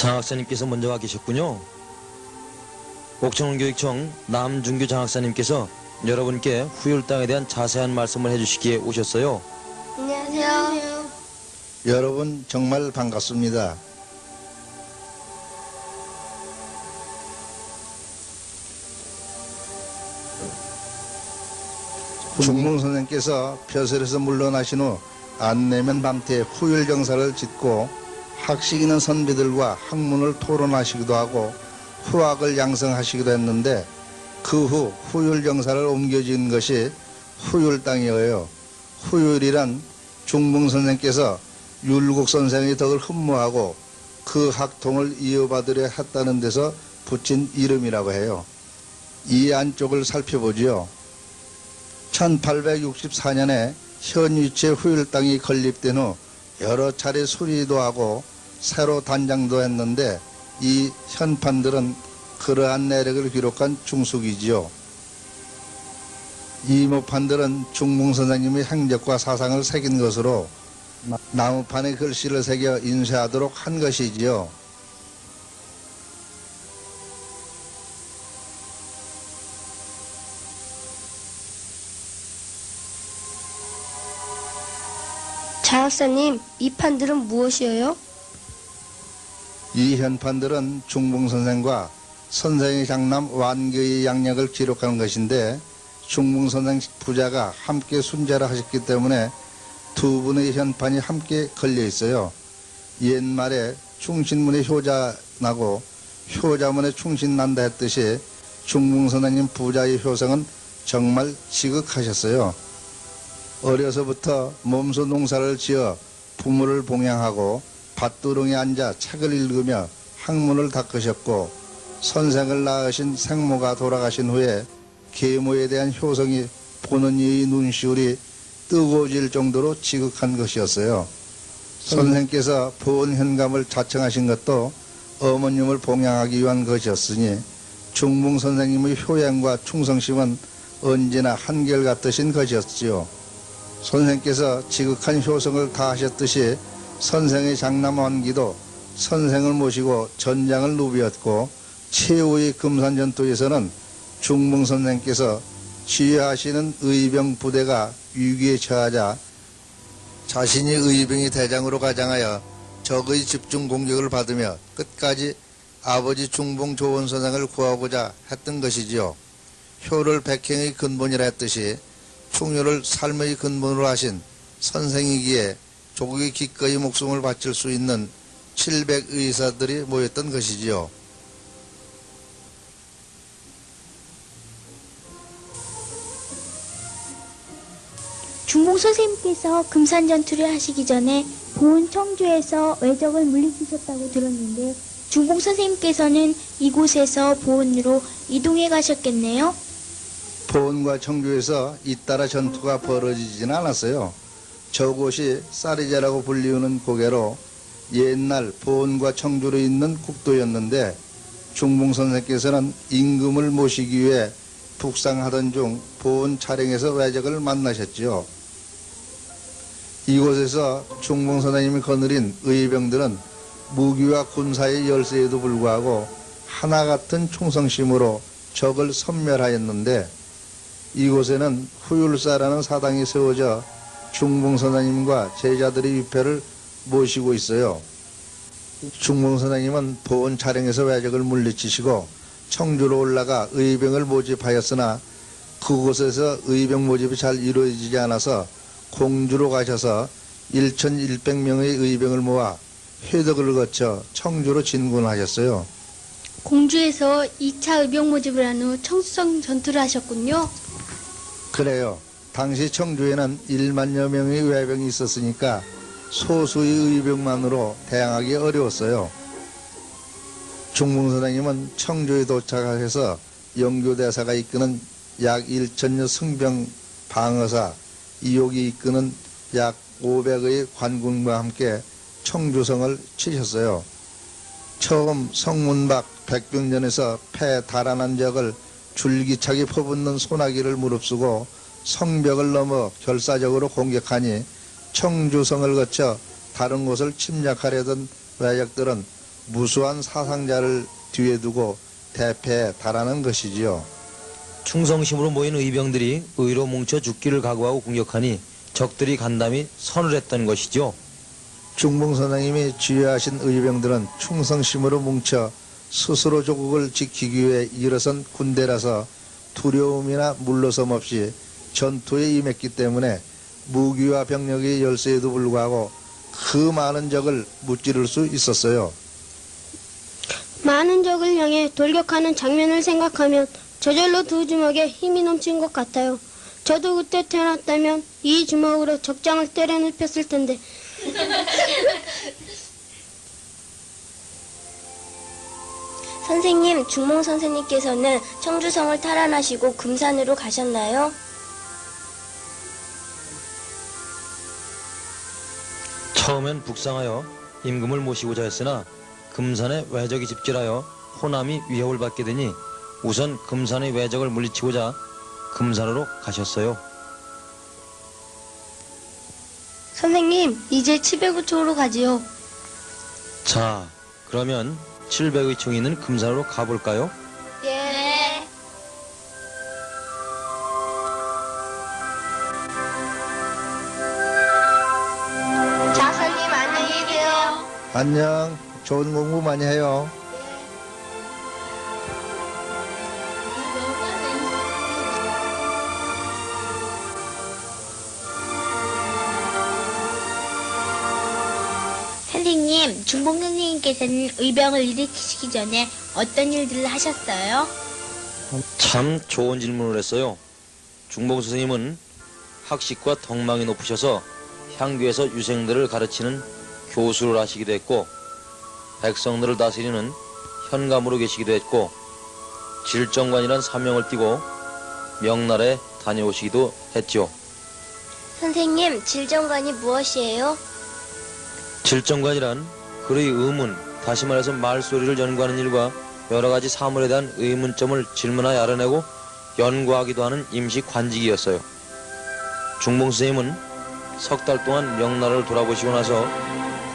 장학사님께서 먼저 와 계셨군요. 옥천원교육청 남준규 장학사님께서 여러분께 후율당에 대한 자세한 말씀을 해주시기에 오셨어요. 안녕하세요. 여러분 정말 반갑습니다. 중봉 선생께서 벼슬에서 물러나신 후 안내면 밤태 후율정사를 짓고 학식 있는 선비들과 학문을 토론하시기도 하고 후학을 양성하시기도 했는데 그 후 후율정사를 옮겨진 것이 후율당이어요. 후율이란 중봉 선생께서 율곡 선생의 덕을 흠모하고 그 학통을 이어받으려 했다는 데서 붙인 이름이라고 해요. 이 안쪽을 살펴보지요. 1864년에 현위치 후율당이 건립된 후 여러 차례 수리도 하고 새로 단장도 했는데 이 현판들은 그러한 내력을 기록한 중숙이지요. 이 모판들은 중봉 선생님의 행적과 사상을 새긴 것으로 나무판에 글씨를 새겨 인쇄하도록 한 것이지요. 장학사님, 이 판들은 무엇이에요? 이 현판들은 중봉 선생과 선생의 장남 완교의 양력을 기록한 것인데 중봉 선생 부자가 함께 순자를 하셨기 때문에 두 분의 현판이 함께 걸려 있어요. 옛말에 충신문에 효자 나고 효자문에 충신 난다 했듯이 중봉 선생님 부자의 효성은 정말 지극하셨어요. 어려서부터 몸소 농사를 지어 부모를 봉양하고 밭두렁에 앉아 책을 읽으며 학문을 닦으셨고 선생을 낳으신 생모가 돌아가신 후에 계모에 대한 효성이 보는 이의 눈시울이 뜨거워질 정도로 지극한 것이었어요. 선생께서 보은 현감을 자청하신 것도 어머님을 봉양하기 위한 것이었으니 중봉 선생님의 효행과 충성심은 언제나 한결같으신 것이었지요. 선생께서 지극한 효성을 다하셨듯이 선생의 장남 완기도 선생을 모시고 전장을 누비었고 최후의 금산전투에서는 중봉 선생께서 지휘하시는 의병 부대가 위기에 처하자 자신이 의병의 대장으로 가장하여 적의 집중 공격을 받으며 끝까지 아버지 중봉 조원 선생을 구하고자 했던 것이지요. 효를 백행의 근본이라 했듯이 충효를 삶의 근본으로 하신 선생이기에 조국의 기꺼이 목숨을 바칠 수 있는 700의사들이 모였던 것이지요. 중봉 선생님께서 금산 전투를 하시기 전에 보은 청주에서 외적을 물리치셨다고 들었는데 중봉 선생님께서는 이곳에서 보은으로 이동해 가셨겠네요? 보은과 청주에서 잇따라 전투가 벌어지지는 않았어요. 저곳이 쌀이제라고 불리우는 고개로 옛날 보은과 청주로 있는 국도였는데 중봉 선생께서는 임금을 모시기 위해 북상하던 중 보은 차량에서 외적을 만나셨지요. 이곳에서 중봉 선생님이 거느린 의병들은 무기와 군사의 열세에도 불구하고 하나 같은 충성심으로 적을 섬멸하였는데 이곳에는 후율사라는 사당이 세워져 중봉 선생님과 제자들의 위패를 모시고 있어요. 중봉 선생님은 보은 차량에서 외적을 물리치시고 청주로 올라가 의병을 모집하였으나 그곳에서 의병 모집이 잘 이루어지지 않아서 공주로 가셔서 1100명의 의병을 모아 회덕을 거쳐 청주로 진군하셨어요. 공주에서 2차 의병 모집을 한 후 청수성 전투를 하셨군요. 그래요. 당시 청주에는 1만여 명의 외병이 있었으니까 소수의 의병만으로 대항하기 어려웠어요. 중봉 선생님은 청주에 도착해서 영교대사가 이끄는 약 1천여 승병 방어사, 이옥이 이끄는 약 500의 관군과 함께 청주성을 치셨어요. 처음 성문 밖 백병전에서 패 달아난 적을 줄기차게 퍼붓는 소나기를 무릅쓰고 성벽을 넘어 결사적으로 공격하니 청주성을 거쳐 다른 곳을 침략하려던 외적들은 무수한 사상자를 뒤에 두고 대패에 달하는 것이지요. 충성심으로 모인 의병들이 의로 뭉쳐 죽기를 각오하고 공격하니 적들이 간담이 선을 했던 것이죠. 중봉 선생님이 지휘하신 의병들은 충성심으로 뭉쳐 스스로 조국을 지키기 위해 일어선 군대라서 두려움이나 물러섬 없이 전투에 임했기 때문에 무기와 병력의 열세에도 불구하고 그 많은 적을 무찌를 수 있었어요. 많은 적을 향해 돌격하는 장면을 생각하면 저절로 두 주먹에 힘이 넘친 것 같아요. 저도 그때 태어났다면 이 주먹으로 적장을 때려 눕혔을 텐데. 선생님, 중몽 선생님께서는 청주성을 탈환하시고 금산으로 가셨나요? 처음엔 북상하여 임금을 모시고자 했으나 금산에 왜적이 집결하여 호남이 위협을 받게 되니 우선 금산의 왜적을 물리치고자 금산으로 가셨어요. 선생님, 이제 700호초로 가지요. 자, 그러면 700의 총이 있는 금산으로 가볼까요? 예. 장사님, 안녕히 계세요. 안녕. 좋은 공부 많이 해요. 선생님, 중봉 선생님께서는 의병을 일으키시기 전에 어떤 일들을 하셨어요? 참 좋은 질문을 했어요. 중봉 선생님은 학식과 덕망이 높으셔서 향교에서 유생들을 가르치는 교수를 하시기도 했고 백성들을 다스리는 현감으로 계시기도 했고 질정관이란 사명을 띠고 명나라에 다녀오시기도 했죠. 선생님, 질정관이 무엇이에요? 질정관이란 글의 의문, 다시 말해서 말소리를 연구하는 일과 여러 가지 사물에 대한 의문점을 질문하여 알아내고 연구하기도 하는 임시 관직이었어요. 중봉 선생님은 석 달 동안 명나라를 돌아보시고 나서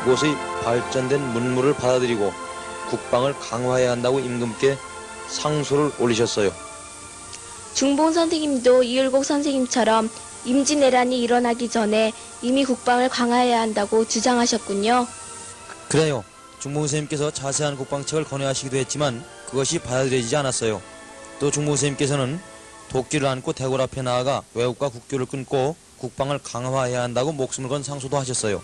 그곳의 발전된 문물을 받아들이고 국방을 강화해야 한다고 임금께 상소를 올리셨어요. 중봉 선생님도 이율곡 선생님처럼 임진왜란이 일어나기 전에 이미 국방을 강화해야 한다고 주장하셨군요. 그래요. 중봉 선생님께서 자세한 국방책을 건의하시기도 했지만 그것이 받아들여지지 않았어요. 또 중봉 선생님께서는 도끼를 안고 대궐 앞에 나아가 외국과 국교를 끊고 국방을 강화해야 한다고 목숨을 건 상소도 하셨어요.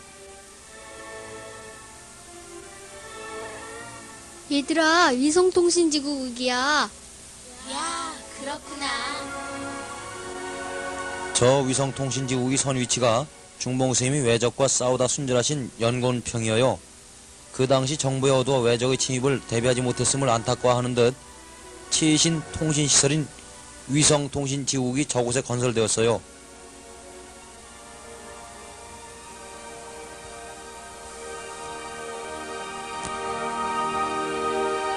얘들아, 위성통신지국이야. 야, 그렇구나. 저 위성통신지국의 선 위치가 중봉 선생님이 외적과 싸우다 순절하신 연곤평이어요. 그 당시 정부의 어두워 외적의 침입을 대비하지 못했음을 안타까워하는 듯 최신 통신시설인 위성통신지국이 저곳에 건설되었어요.